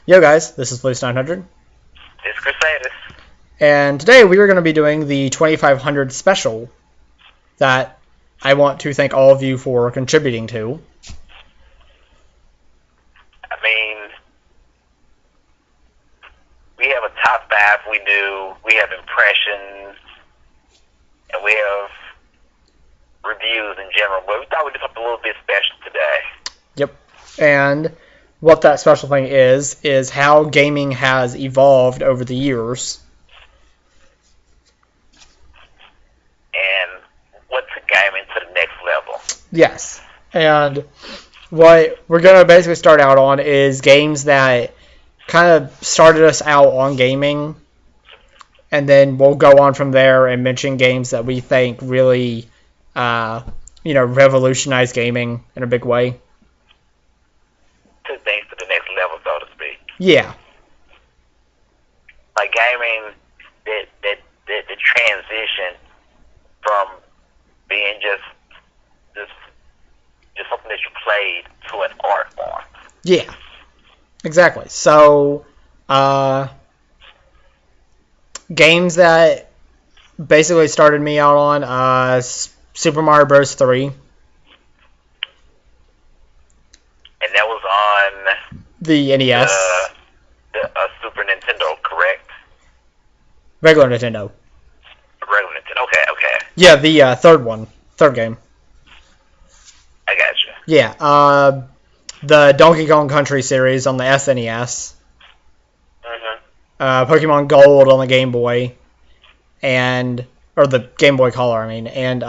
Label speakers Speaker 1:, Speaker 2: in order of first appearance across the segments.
Speaker 1: Yo guys, this is Floopes 900.
Speaker 2: It's Crusadus.
Speaker 1: And today we are going to be doing the 2500 special that I want to thank all of you for contributing to.
Speaker 2: I mean, we have a top 5 we have impressions, and we have reviews in general, but we thought we'd do something a little bit special today.
Speaker 1: Yep. And what that special thing is how gaming has evolved over the years.
Speaker 2: And what took gaming to the next level.
Speaker 1: Yes. And what we're going to basically start out on is games that kind of started us out on gaming, and then we'll go on from there and mention games that we think really, revolutionized gaming in a big way.
Speaker 2: Took things to the next level, so to speak.
Speaker 1: Yeah.
Speaker 2: Like gaming, the transition from being just something that you played to an art form.
Speaker 1: Yeah. Exactly. So, games that basically started me out on Super Mario Bros. 3.
Speaker 2: And that was on
Speaker 1: The NES.
Speaker 2: the Super Nintendo, correct?
Speaker 1: Regular Nintendo.
Speaker 2: Regular Nintendo. Okay.
Speaker 1: Yeah, the third game.
Speaker 2: I got you.
Speaker 1: Yeah, the Donkey Kong Country series on the SNES.
Speaker 2: Mm-hmm.
Speaker 1: Pokemon Gold on the Game Boy. Or the Game Boy Color, I mean. And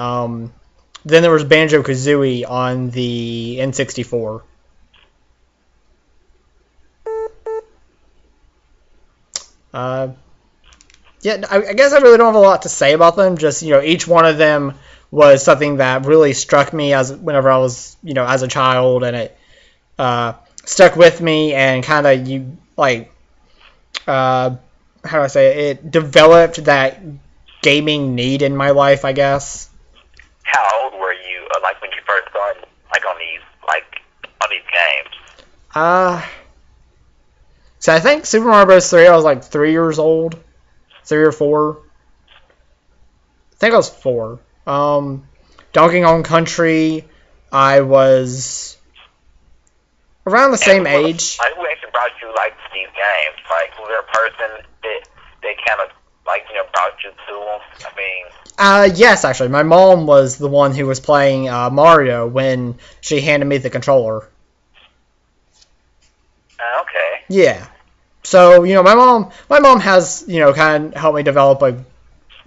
Speaker 1: then there was Banjo-Kazooie on the N64. Yeah, I guess I really don't have a lot to say about them. Just, each one of them was something that really struck me whenever I was, as a child, and it stuck with me and kind of, how do I say it? It developed that gaming need in my life, I guess.
Speaker 2: How old were you, when you first started, on these games?
Speaker 1: So I think Super Mario Bros. 3, I was 3 years old. 3 or 4. I think I was 4. Donkey Kong Country, I was around the same age.
Speaker 2: Who actually brought you to these games? Was there a person that kind of brought you to them? I mean,
Speaker 1: yes, actually, my mom was the one who was playing Mario when she handed me the controller.
Speaker 2: Okay.
Speaker 1: Yeah. So, my mom has, kind of helped me develop a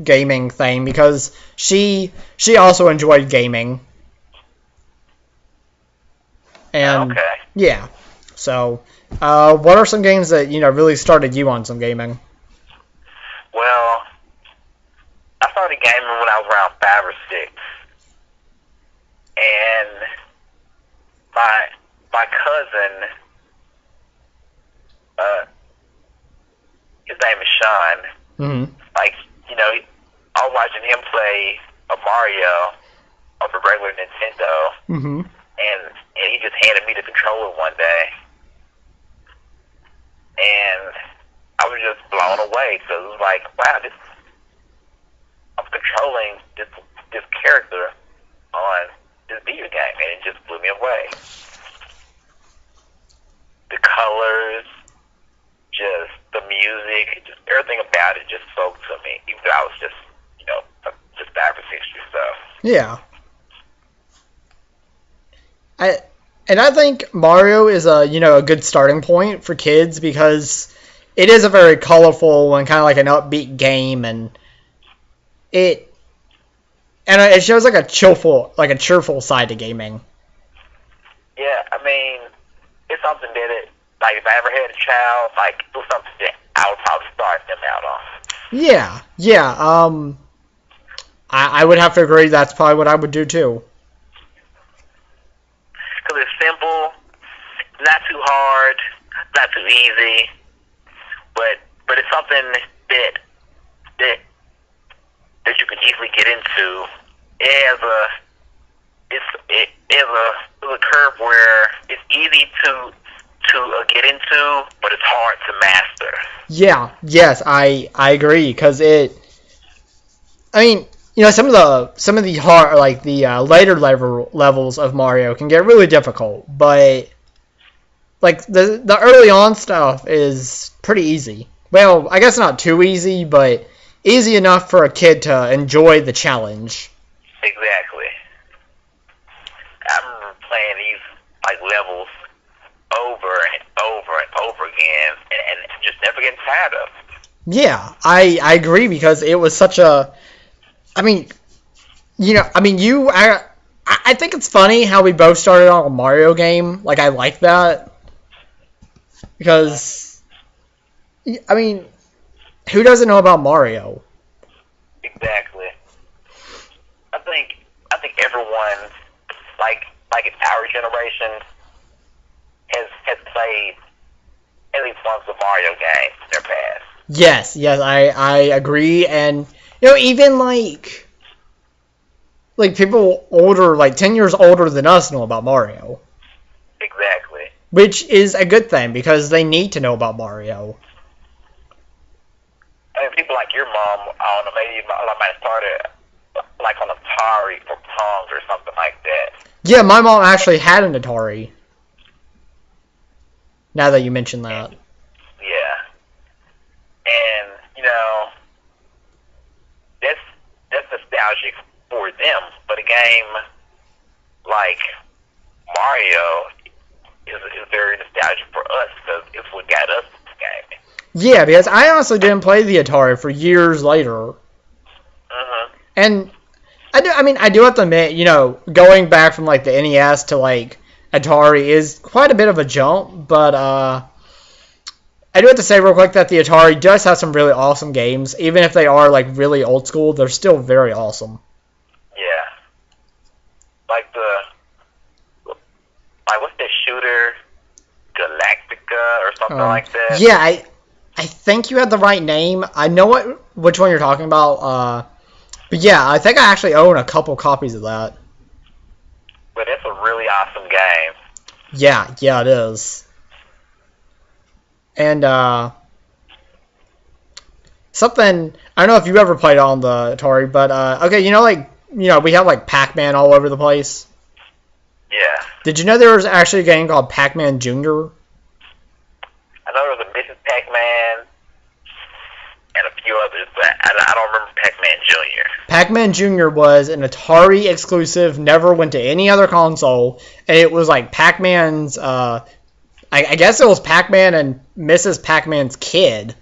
Speaker 1: gaming thing because she also enjoyed gaming. And
Speaker 2: okay.
Speaker 1: Yeah. So, what are some games that, really started you on some gaming?
Speaker 2: Well, I started gaming when I was around 5 or 6. And my cousin, his name is Sean.
Speaker 1: Mm-hmm.
Speaker 2: I was watching him play a Mario on the regular Nintendo,
Speaker 1: Mm-hmm.
Speaker 2: and he just handed me the controller one day, and I was just blown away because it was like, wow, I'm controlling this character on this video game, and it just blew me away. The colors, just the music, just everything about it just spoke to me, even though I was just 5 or 6 years old.
Speaker 1: Yeah. I think Mario is a good starting point for kids because it is a very colorful and kind of an upbeat game, and it shows a cheerful side to gaming.
Speaker 2: Yeah, I mean, it's something that if I ever had a child, it was something that I would probably start them out on.
Speaker 1: Yeah. I would have to agree. That's probably what I would do too.
Speaker 2: Because it's simple, not too hard, not too easy, but it's something that you can easily get into. It has a curve where it's easy to to get into, but it's hard to master.
Speaker 1: Yeah, yes, I agree, because I mean, some of the hard, like the later levels of Mario can get really difficult, but like the early on stuff is pretty easy. Well, I guess not too easy, but easy enough for a kid to enjoy the challenge.
Speaker 2: Exactly. I remember playing these like levels over and over and over again, and just never getting tired of it.
Speaker 1: Yeah, I agree, because it was such a. I mean, I think it's funny how we both started on a Mario game. Like, I like that. Because, I mean, who doesn't know about Mario?
Speaker 2: Exactly. I think everyone, like in our generation, has played at least once a Mario game in their past.
Speaker 1: Yes, I agree, and even like people older, like 10 years older than us, know about Mario.
Speaker 2: Exactly.
Speaker 1: Which is a good thing, because they need to know about Mario.
Speaker 2: I mean, people like your mom, I don't know, maybe I might have started like on Atari for Pong or something like that.
Speaker 1: Yeah, my mom actually had an Atari. Now that you mention that.
Speaker 2: Yeah. And, that's nostalgic for them, but a game like Mario is very nostalgic for us, because it's what got us into the game.
Speaker 1: Yeah, because I honestly didn't play the Atari for years later. And I do have to admit, going back from like the NES to like Atari is quite a bit of a jump, but I do have to say real quick that the Atari does have some really awesome games. Even if they are like really old school, they're still very awesome.
Speaker 2: Yeah. What's that shooter? Galactica or something like that?
Speaker 1: Yeah, I think you had the right name. I know which one you're talking about. But yeah, I think I actually own a couple copies of that.
Speaker 2: But it's a really awesome game.
Speaker 1: Yeah, it is. And something, I don't know if you ever played on the Atari, but okay, we have like Pac-Man all over the place.
Speaker 2: Yeah.
Speaker 1: Did you know there was actually a game called Pac-Man Jr.?
Speaker 2: I know there was a Mrs. Pac-Man and a few others, but I don't remember Pac-Man Jr.
Speaker 1: Pac-Man Jr. was an Atari exclusive, never went to any other console, and it was like Pac-Man's, I guess it was Pac-Man and Mrs. Pac-Man's kid.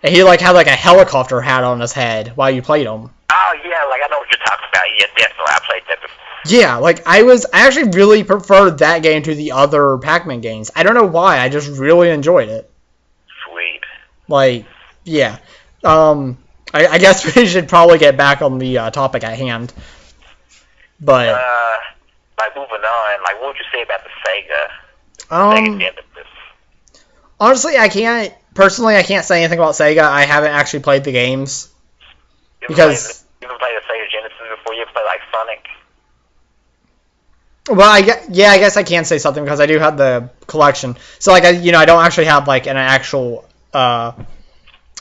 Speaker 1: And he like had like a helicopter hat on his head while you played him.
Speaker 2: Oh yeah, like I know what you're talking about. Yeah, definitely, I played that before.
Speaker 1: Yeah, like I actually really preferred that game to the other Pac-Man games. I don't know why, I just really enjoyed it.
Speaker 2: Sweet.
Speaker 1: Like, yeah. I guess we should probably get back on the topic at hand. But
Speaker 2: like moving on, like what would you say about the Sega? Sega Genesis.
Speaker 1: Honestly, I can't say anything about Sega. I haven't actually played the games.
Speaker 2: You ever played the Sega Genesis before? You ever played like Sonic?
Speaker 1: Well, I guess I can say something because I do have the collection. So like I don't actually have like an actual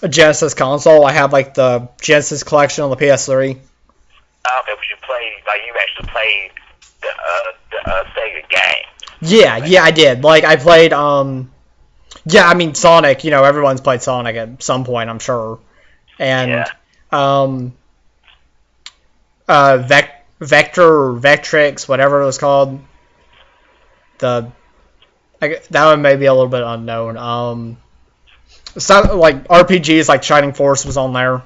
Speaker 1: Genesis console. I have like the Genesis collection on the PS3.
Speaker 2: Okay, but you actually played the Sega game.
Speaker 1: Yeah, I did. Like I played Sonic, everyone's played Sonic at some point, I'm sure. And Vectrix, whatever it was called. That one may be a little bit unknown. So like RPGs like Shining Force was on there.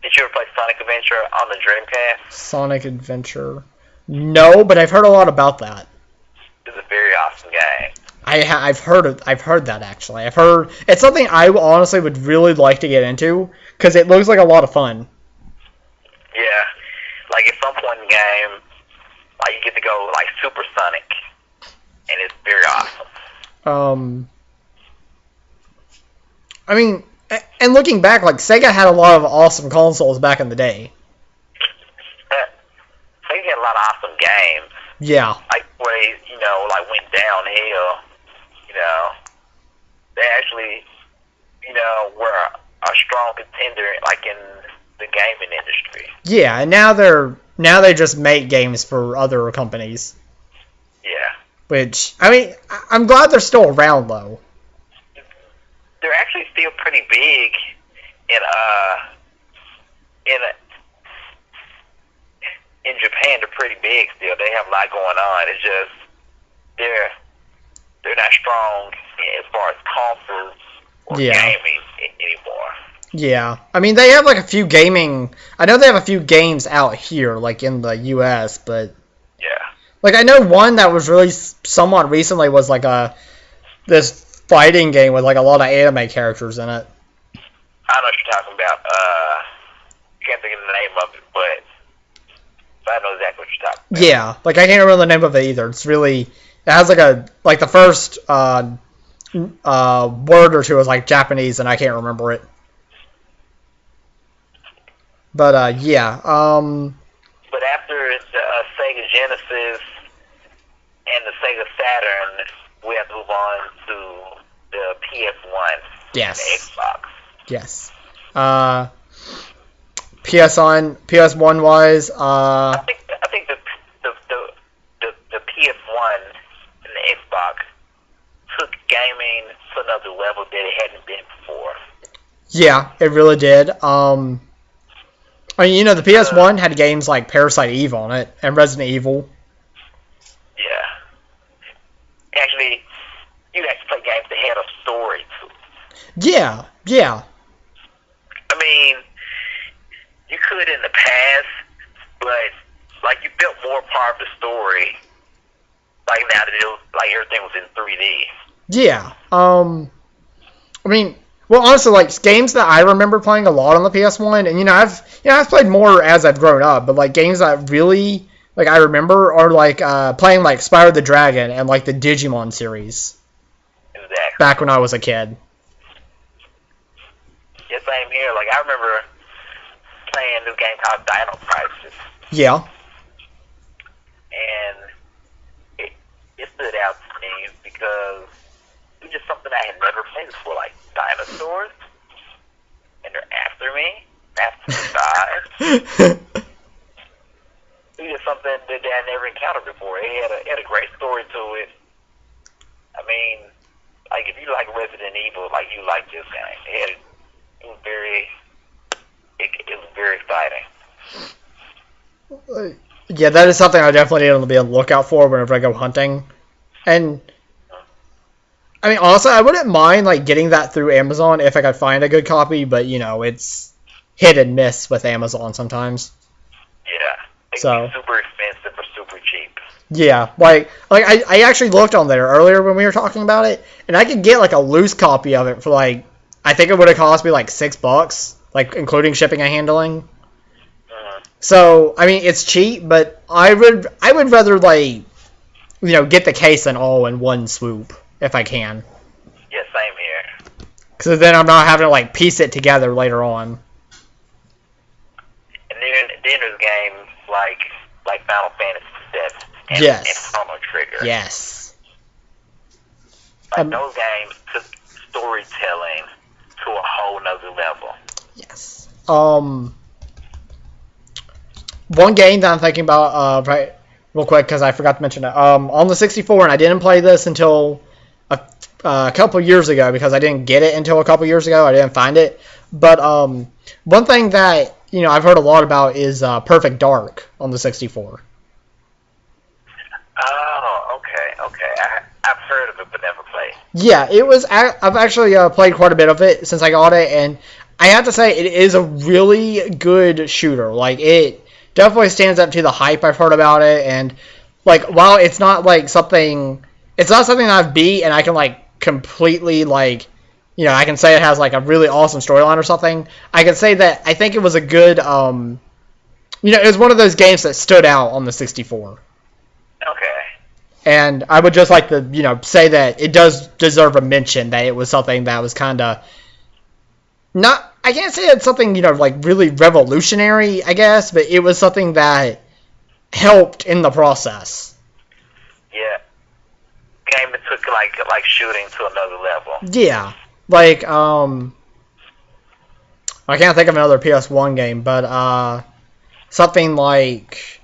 Speaker 2: Did you ever play Sonic Adventure on the Dreamcast?
Speaker 1: Sonic Adventure. No, but I've heard a lot about that.
Speaker 2: It's a very awesome game.
Speaker 1: I've heard that actually. I've heard it's something I honestly would really like to get into because it looks like a lot of fun.
Speaker 2: Yeah, like at some point in the game, like you get to go like supersonic, and it's very awesome.
Speaker 1: I mean, and looking back, like Sega had a lot of awesome consoles back in the day.
Speaker 2: Sega had a lot of awesome games.
Speaker 1: Yeah.
Speaker 2: Like where like went downhill. You know, they actually, were a strong contender, like in the gaming industry.
Speaker 1: Yeah, and now they just make games for other companies.
Speaker 2: Yeah.
Speaker 1: Which, I mean, I'm glad they're still around though.
Speaker 2: They're actually still pretty big in Japan. They're pretty big still. They have a lot going on. It's just they're not strong as far as consoles or gaming anymore.
Speaker 1: Yeah, I mean they have like a few gaming. I know they have a few games out here, like in the U.S., but like I know one that was released somewhat recently was like this fighting game with like a lot of anime characters in it.
Speaker 2: I don't know what you're talking about. Can't think of the name of it, but I know exactly what you're talking about.
Speaker 1: Yeah, like I can't remember the name of it either. It has like the first word or two is like Japanese, and I can't remember it. But yeah.
Speaker 2: But after the Sega Genesis and the Sega Saturn, we have to move on to the PS1
Speaker 1: yes.
Speaker 2: and the Xbox.
Speaker 1: Yes. PS1 wise.
Speaker 2: I think the PS1 and the Xbox took gaming to another level that it hadn't been before.
Speaker 1: Yeah, it really did. I mean, the PS1 had games like Parasite Eve on it and Resident Evil.
Speaker 2: Yeah. Actually, you could actually play games that had a story to it.
Speaker 1: Yeah.
Speaker 2: I mean, you could in the past, but like you built more part of the story. Like now that like everything was in 3D.
Speaker 1: Yeah. I mean, well, honestly, like games that I remember playing a lot on the PS1, and I've played more as I've grown up, but like games that really like I remember are like playing like Spyro the Dragon and like the Digimon series.
Speaker 2: Exactly.
Speaker 1: Back when I was a kid.
Speaker 2: Yeah, same here. Like I remember playing this game called Dino Crisis.
Speaker 1: Yeah.
Speaker 2: And it stood out to me because it was just something I had never played before, like dinosaurs, and they're after me, after me die. It was just something that I never encountered before. It had a great story to it. I mean, like if you like Resident Evil, like you like this game. It was very exciting.
Speaker 1: Yeah, that is something I definitely need to be on the lookout for whenever I go hunting. And I mean, honestly, I wouldn't mind like getting that through Amazon if I could find a good copy, but it's hit and miss with Amazon sometimes.
Speaker 2: Yeah, it
Speaker 1: so
Speaker 2: can be super expensive or super cheap.
Speaker 1: Yeah, like I actually looked on there earlier when we were talking about it, and I could get like a loose copy of it for like I think it would have cost me like $6, like including shipping and handling. So I mean, it's cheap, but I would rather like get the case and all in one swoop if I can.
Speaker 2: Yeah, same here.
Speaker 1: Because then I'm not having to like piece it together later on.
Speaker 2: And then there's games like Final Fantasy VII and Chrono Trigger.
Speaker 1: Yes.
Speaker 2: Like those games took storytelling to a whole nother level.
Speaker 1: Yes. One game that I'm thinking about right real quick because I forgot to mention it. On the 64, and I didn't play this until a couple years ago because I didn't get it until a couple years ago. I didn't find it. But one thing that I've heard a lot about is Perfect Dark on the 64.
Speaker 2: Oh, okay. I've heard of it, but never played.
Speaker 1: Yeah, it was. I've actually played quite a bit of it since I got it, and I have to say it is a really good shooter. Like it definitely stands up to the hype I've heard about it, and like while it's not like something, it's not something that I've beat and I can like completely like, I can say it has like a really awesome storyline or something. I can say that I think it was a good, it was one of those games that stood out on the 64.
Speaker 2: Okay.
Speaker 1: And I would just like to, say that it does deserve a mention that it was something that was kind of not, I can't say it's something, like really revolutionary, I guess, but it was something that helped in the process.
Speaker 2: Yeah. like shooting to another level.
Speaker 1: Yeah, like I can't think of another PS1 game, but something like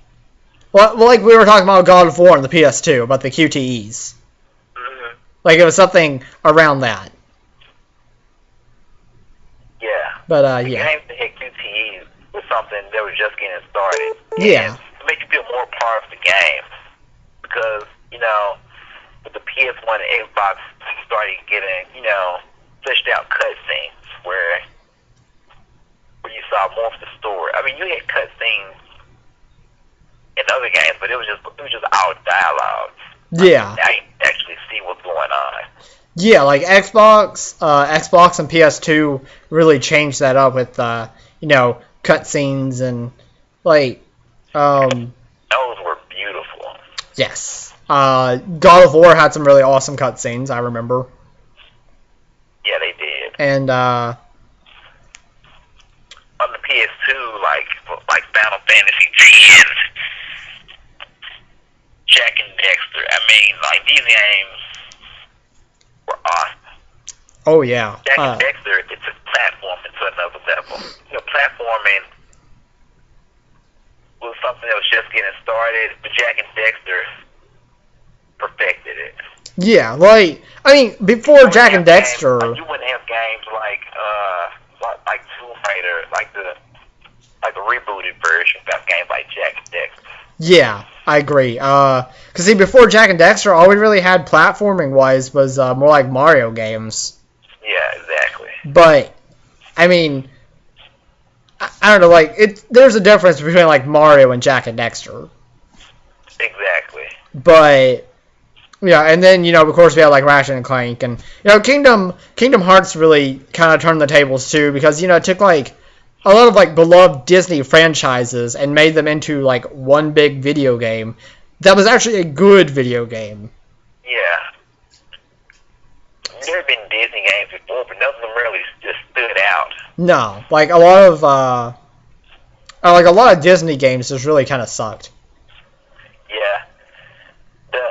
Speaker 1: well, like we were talking about God of War on the PS2 about the QTEs.
Speaker 2: Mm-hmm.
Speaker 1: Like it was something around that.
Speaker 2: Yeah.
Speaker 1: But
Speaker 2: the
Speaker 1: yeah.
Speaker 2: games that hit QTEs was something that was just getting started.
Speaker 1: Yeah.
Speaker 2: And to make you feel more part of the game, because with the PS1 and Xbox, you started getting fleshed out cutscenes where you saw more of the story. I mean, you had cutscenes in other games, but it was just all dialogue.
Speaker 1: Yeah.
Speaker 2: Now you actually see what's going on.
Speaker 1: Yeah, like Xbox and PS2 really changed that up with cutscenes and like
Speaker 2: Those were beautiful.
Speaker 1: yes. God of War had some really awesome cutscenes, I remember.
Speaker 2: Yeah, they did.
Speaker 1: And
Speaker 2: on the PS2, like Final Fantasy X, Jack and Dexter. I mean, like these games were awesome.
Speaker 1: oh yeah.
Speaker 2: Jack and Dexter, it's a platforming to another level. Platforming was something that was just getting started, but Jack and Dexter perfected it.
Speaker 1: Yeah, like I mean, before Jack and Dexter,
Speaker 2: you wouldn't have games like Tomb Raider, like the rebooted version of games like Jack and Dexter.
Speaker 1: yeah, I agree. Cause see, before Jack and Dexter, all we really had platforming wise was more like Mario games.
Speaker 2: Yeah, exactly.
Speaker 1: But I mean, I don't know, like there's a difference between like Mario and Jack and Dexter.
Speaker 2: Exactly.
Speaker 1: But yeah, and then of course we had like Ratchet and Clank, and Kingdom Hearts really kind of turned the tables too, because it took like a lot of like beloved Disney franchises and made them into like one big video game that was actually a good video game.
Speaker 2: Yeah. There have been Disney games before, but none of them really just stood out.
Speaker 1: No, like a lot of Disney games just really kind of sucked.
Speaker 2: Yeah. The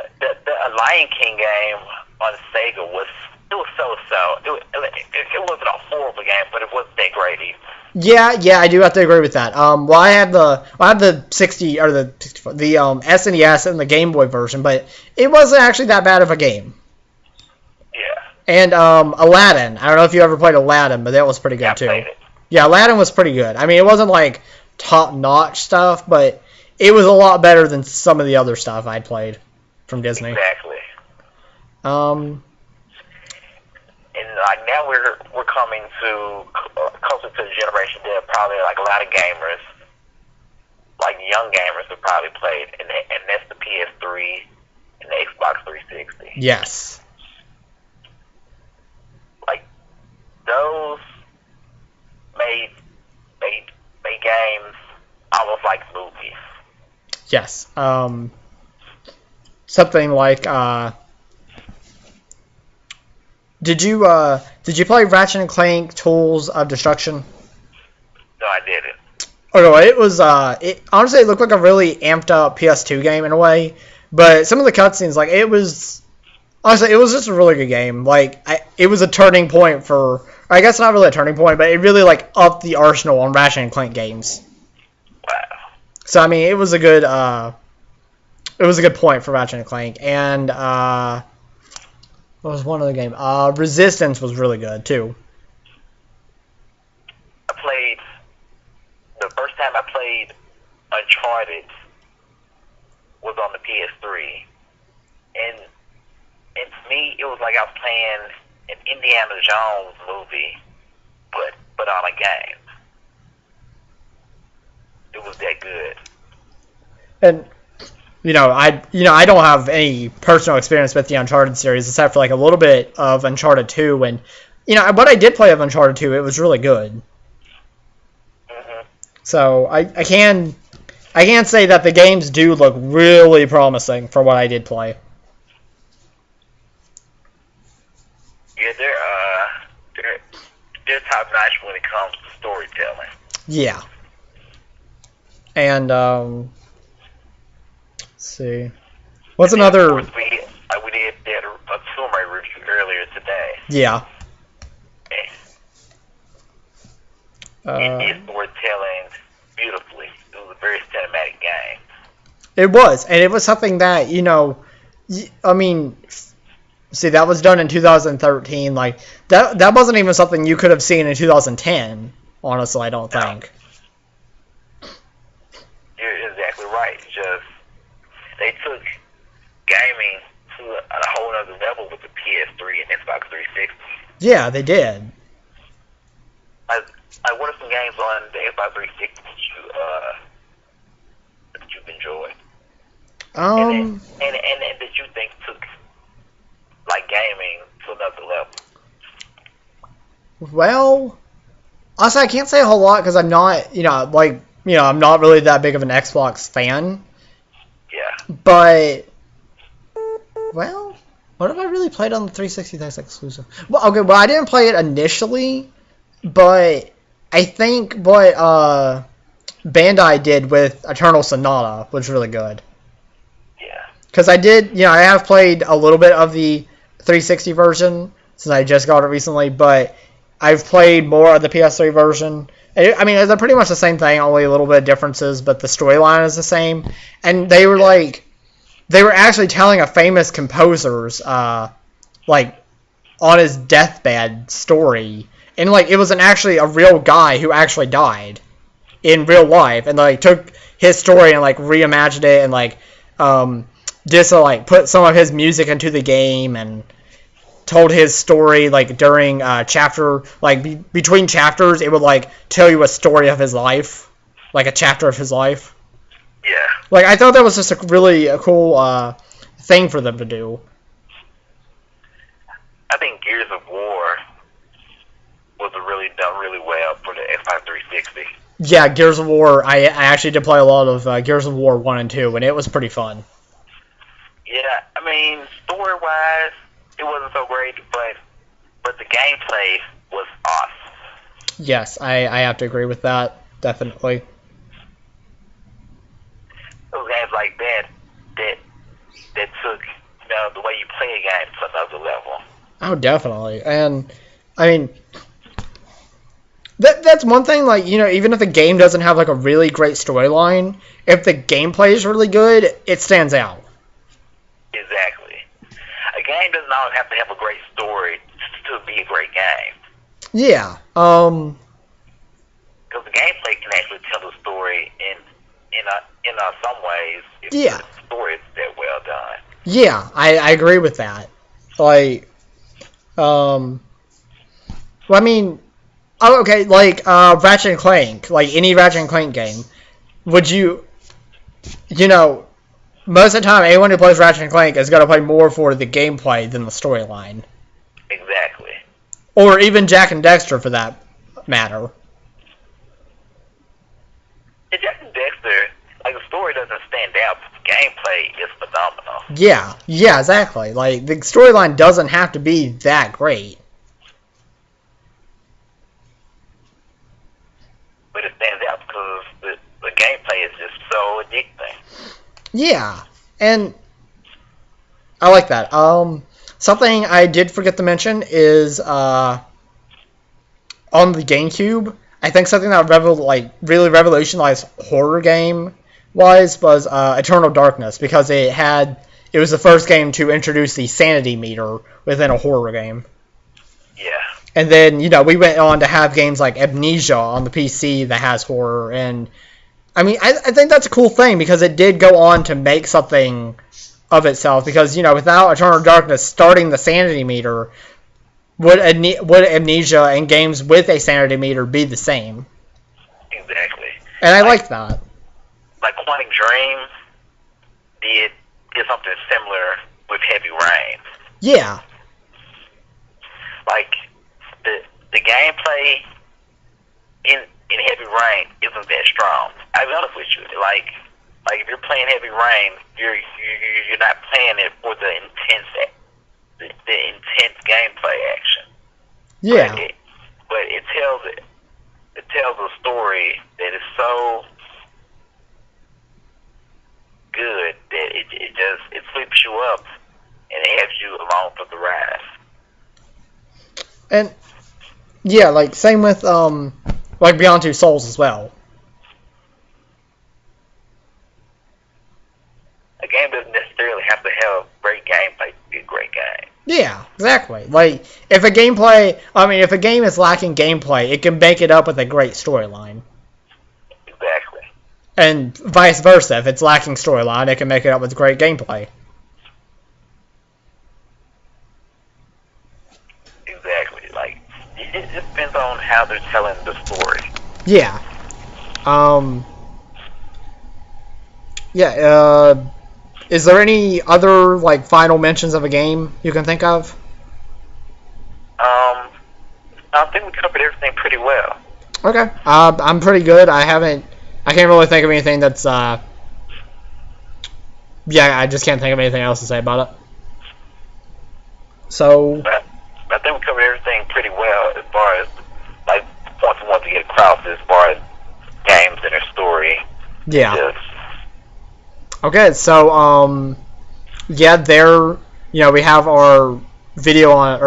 Speaker 2: Lion King game on Sega was so-so. It wasn't a horrible game, but it wasn't that great either.
Speaker 1: Yeah, I do have to agree with that. Well, I had the 60 or the SNES and the Game Boy version, but it wasn't actually that bad of a game.
Speaker 2: Yeah.
Speaker 1: And Aladdin. I don't know if you ever played Aladdin, but that was pretty good too.
Speaker 2: Played it.
Speaker 1: Yeah, Aladdin was pretty good. I mean, it wasn't like top-notch stuff, but it was a lot better than some of the other stuff I'd played from Disney.
Speaker 2: Exactly. And like now we're coming to closer to the generation that probably like a lot of gamers, like young gamers, have probably played, and that's the PS3 and the Xbox 360.
Speaker 1: Yes.
Speaker 2: Like those made games almost like movies.
Speaker 1: Yes. Something like Did you play Ratchet and Clank Tools of Destruction?
Speaker 2: No, I didn't.
Speaker 1: Oh no, it was honestly it looked like a really amped up PS2 game in a way, but some of the cutscenes it was just a really good game. It was a turning point for, I guess not really a turning point, but it really upped the arsenal on Ratchet and Clank games.
Speaker 2: Wow.
Speaker 1: So I mean, it was a good point for Ratchet and Clank, and what was one other game? Resistance was really good too.
Speaker 2: The first time I played Uncharted was on the PS3, and to me it was like I was playing an Indiana Jones movie, but on a game. It was that good.
Speaker 1: And I don't have any personal experience with the Uncharted series except for a little bit of Uncharted 2, and what I did play of Uncharted 2, it was really good.
Speaker 2: Mm-hmm.
Speaker 1: So I can say that the games do look really promising for what I did play.
Speaker 2: Yeah, they're top notch when it comes to storytelling.
Speaker 1: Yeah. And let's see. What's another?
Speaker 2: Of course, we did a Tomb
Speaker 1: Yeah.
Speaker 2: It did storytelling beautifully. It was a very cinematic game.
Speaker 1: It was, and it was something that, I mean, see, that was done in 2013. Like, that wasn't even something you could have seen in 2010, honestly, I don't think.
Speaker 2: You're exactly right. Just, they took gaming to a whole other level with the PS3 and Xbox 360.
Speaker 1: Yeah, they did.
Speaker 2: Like, what are some games on the Xbox 360 that you've enjoyed? And that you think took like gaming to another level?
Speaker 1: Well, honestly, I can't say a whole lot because I'm not, I'm not really that big of an Xbox fan.
Speaker 2: Yeah.
Speaker 1: But, well, what have I really played on the 360 that's exclusive? Well, okay, I didn't play it initially, but I think what Bandai did with Eternal Sonata was really good.
Speaker 2: Yeah.
Speaker 1: Because I have played a little bit of the 360 version since I just got it recently, but I've played more of the PS3 version. I mean, they're pretty much the same thing, only a little bit of differences, but the storyline is the same. And they were actually telling a famous composer's, on his deathbed story. And, it was actually a real guy who actually died in real life. And, took his story and, reimagined it and, just to, put some of his music into the game and told his story, during chapter, between chapters, it would, tell you a story of his life. A chapter of his life.
Speaker 2: Yeah.
Speaker 1: I thought that was just a really cool thing for them to do.
Speaker 2: I think Gears of War was done really well for the Xbox 360.
Speaker 1: Yeah, Gears of War, I actually did play a lot of Gears of War 1 and 2, and it was pretty fun.
Speaker 2: Yeah, I mean, story-wise, it wasn't so great, but the gameplay was awesome.
Speaker 1: Yes, I have to agree with that, definitely.
Speaker 2: Those games like that took, the way you play a game to another level.
Speaker 1: Oh, definitely. And, I mean, that's one thing, even if the game doesn't have, a really great storyline, if the gameplay is really good, it stands out.
Speaker 2: Exactly. A game doesn't always have to have a great story to be a great game.
Speaker 1: Yeah.
Speaker 2: Because the gameplay can actually tell the story in some ways if the story is that well done.
Speaker 1: Yeah, I agree with that. I mean, okay, Ratchet and Clank, any Ratchet and Clank game, would you, most of the time, anyone who plays Ratchet and Clank is going to play more for the gameplay than the storyline.
Speaker 2: Exactly.
Speaker 1: Or even Jak and Daxter, for that matter.
Speaker 2: In Jak and Daxter, the story doesn't stand out, but the gameplay is phenomenal.
Speaker 1: Yeah, exactly. The storyline doesn't have to be that great.
Speaker 2: But it stands out because the gameplay is just so addicting.
Speaker 1: Yeah, and I like that. Something I did forget to mention is on the GameCube, I think something that really revolutionized horror game was Eternal Darkness, because it was the first game to introduce the sanity meter within a horror game.
Speaker 2: Yeah.
Speaker 1: And then, we went on to have games like Amnesia on the PC that has horror. And, I mean, I think that's a cool thing because it did go on to make something of itself. Because, without Eternal Darkness starting the sanity meter, would Amnesia and games with a sanity meter be the same?
Speaker 2: Exactly.
Speaker 1: And I like that.
Speaker 2: Quantic Dream did something similar with Heavy Rain.
Speaker 1: Yeah.
Speaker 2: The gameplay in Heavy Rain isn't that strong. I'll be honest with you. If you're playing Heavy Rain, you're not playing it for the intense gameplay action.
Speaker 1: Yeah.
Speaker 2: But it tells a story that is so good that it sweeps you up and it has you along for the ride.
Speaker 1: And yeah, like same with like Beyond Two Souls as well.
Speaker 2: A game doesn't necessarily have to have great gameplay to be a great game.
Speaker 1: Yeah, exactly. Like if a game is lacking gameplay, it can make it up with a great storyline.
Speaker 2: Exactly.
Speaker 1: And vice versa, if it's lacking storyline, it can make it up with great gameplay.
Speaker 2: Exactly. Like it just depends on how they're telling the story.
Speaker 1: Yeah. Is there any other like final mentions of a game you can think of?
Speaker 2: I think we covered everything pretty well.
Speaker 1: Okay. I'm pretty good. I can't really think of anything that's I just can't think of anything else to say about it. So
Speaker 2: But I think we covered everything pretty well as far as like points we want to get across as far as games and their story.
Speaker 1: yeah.
Speaker 2: Just,
Speaker 1: Okay, so there, we have our video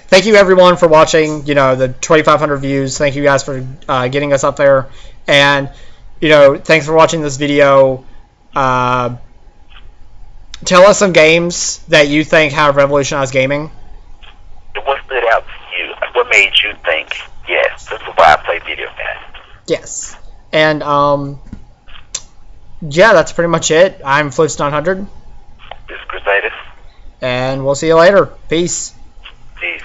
Speaker 1: thank you everyone for watching, the 2,500 views. Thank you guys for getting us up there. And, thanks for watching this video. Tell us some games that you think have revolutionized gaming.
Speaker 2: what stood out to you? Like, what made you think, yes, this is why I play video games?
Speaker 1: Yes. And, that's pretty much it. I'm Floopes900.
Speaker 2: This is Crusadus.
Speaker 1: And we'll see you later. Peace.
Speaker 2: Peace.